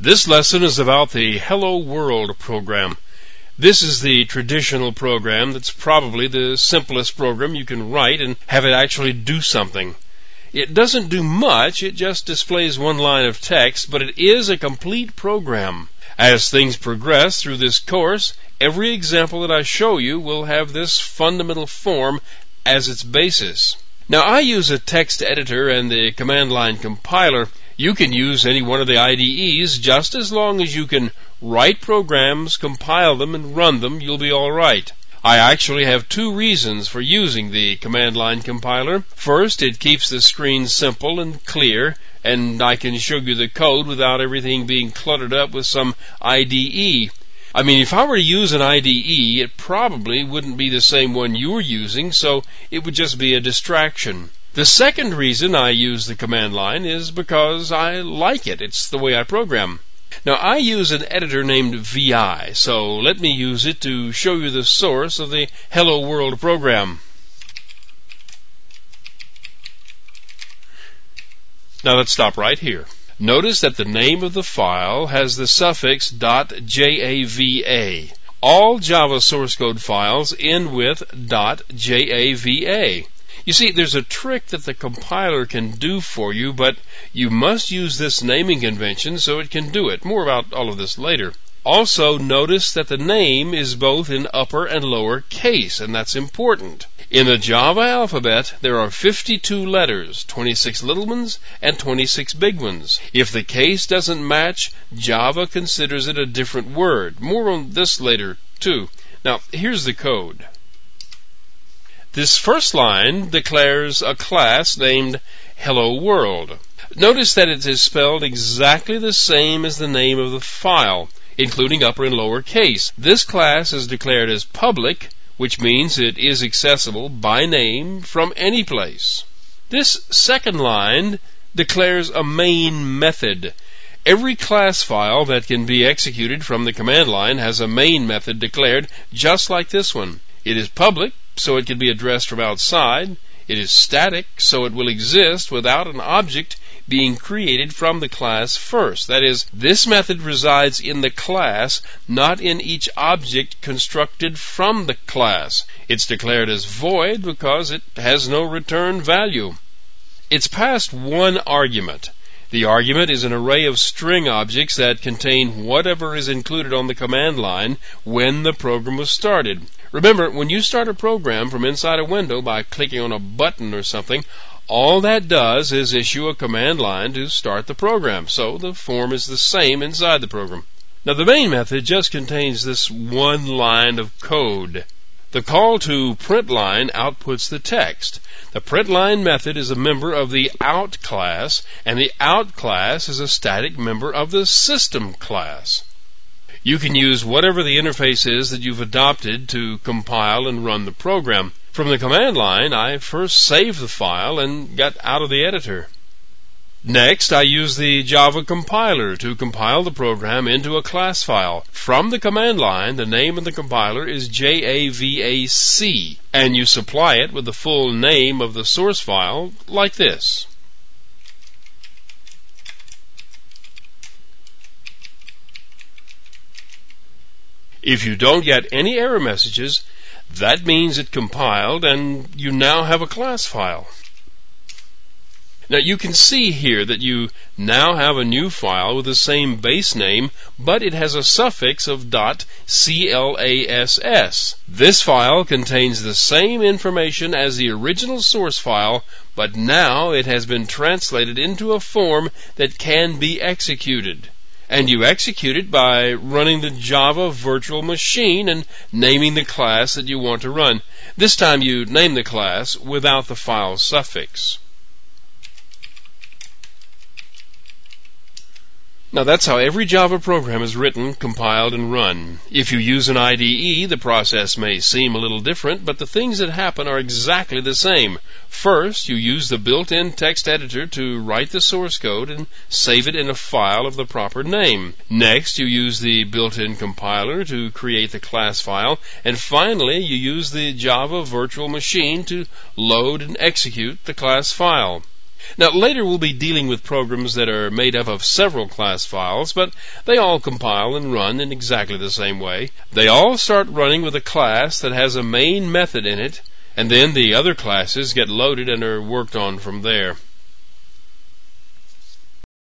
This lesson is about the Hello World program. This is the traditional program that's probably the simplest program you can write and have it actually do something. It doesn't do much, it just displays one line of text, but it is a complete program. As things progress through this course, every example that I show you will have this fundamental form as its basis. Now, I use a text editor and the command line compiler. You can use any one of the IDEs just as long as you can write programs, compile them, and run them, you'll be all right. I actually have two reasons for using the command line compiler. First, it keeps the screen simple and clear, and I can show you the code without everything being cluttered up with some IDE. I mean, if I were to use an IDE, it probably wouldn't be the same one you're using, so it would just be a distraction. The second reason I use the command line is because I like it. It's the way I program. Now, I use an editor named VI, so let me use it to show you the source of the Hello World program. Now, let's stop right here. Notice that the name of the file has the suffix .java. All Java source code files end with .java. You see, there's a trick that the compiler can do for you, but you must use this naming convention so it can do it. More about all of this later. Also, notice that the name is both in upper and lower case, and that's important. In the Java alphabet, there are 52 letters, 26 little ones and 26 big ones. If the case doesn't match, Java considers it a different word. More on this later, too. Now, here's the code. This first line declares a class named Hello World. Notice that it is spelled exactly the same as the name of the file, including upper and lower case. This class is declared as public, which means it is accessible by name from any place. This second line declares a main method. Every class file that can be executed from the command line has a main method declared just like this one. It is public, so it can be addressed from outside. It is static, so it will exist without an object being created from the class first. That is, this method resides in the class, not in each object constructed from the class. It's declared as void because it has no return value. It's passed one argument. The argument is an array of string objects that contain whatever is included on the command line when the program was started. Remember, when you start a program from inside a window by clicking on a button or something, all that does is issue a command line to start the program, so the form is the same inside the program. Now, the main method just contains this one line of code. The call to print line outputs the text. The print line method is a member of the out class, and the out class is a static member of the system class. You can use whatever the interface is that you've adopted to compile and run the program. From the command line, I first saved the file and got out of the editor. Next, I use the Java compiler to compile the program into a class file. From the command line, the name of the compiler is JAVAC, and you supply it with the full name of the source file like this. If you don't get any error messages, that means it compiled and you now have a class file. Now, you can see here that you now have a new file with the same base name, but it has a suffix of .class. This file contains the same information as the original source file, but now it has been translated into a form that can be executed. And you execute it by running the Java virtual machine and naming the class that you want to run. This time you name the class without the file suffix. Now, that's how every Java program is written, compiled, and run. If you use an IDE, the process may seem a little different, but the things that happen are exactly the same. First, you use the built-in text editor to write the source code and save it in a file of the proper name. Next, you use the built-in compiler to create the class file. And finally, you use the Java virtual machine to load and execute the class file. Now, later we'll be dealing with programs that are made up of several class files, but they all compile and run in exactly the same way. They all start running with a class that has a main method in it, and then the other classes get loaded and are worked on from there.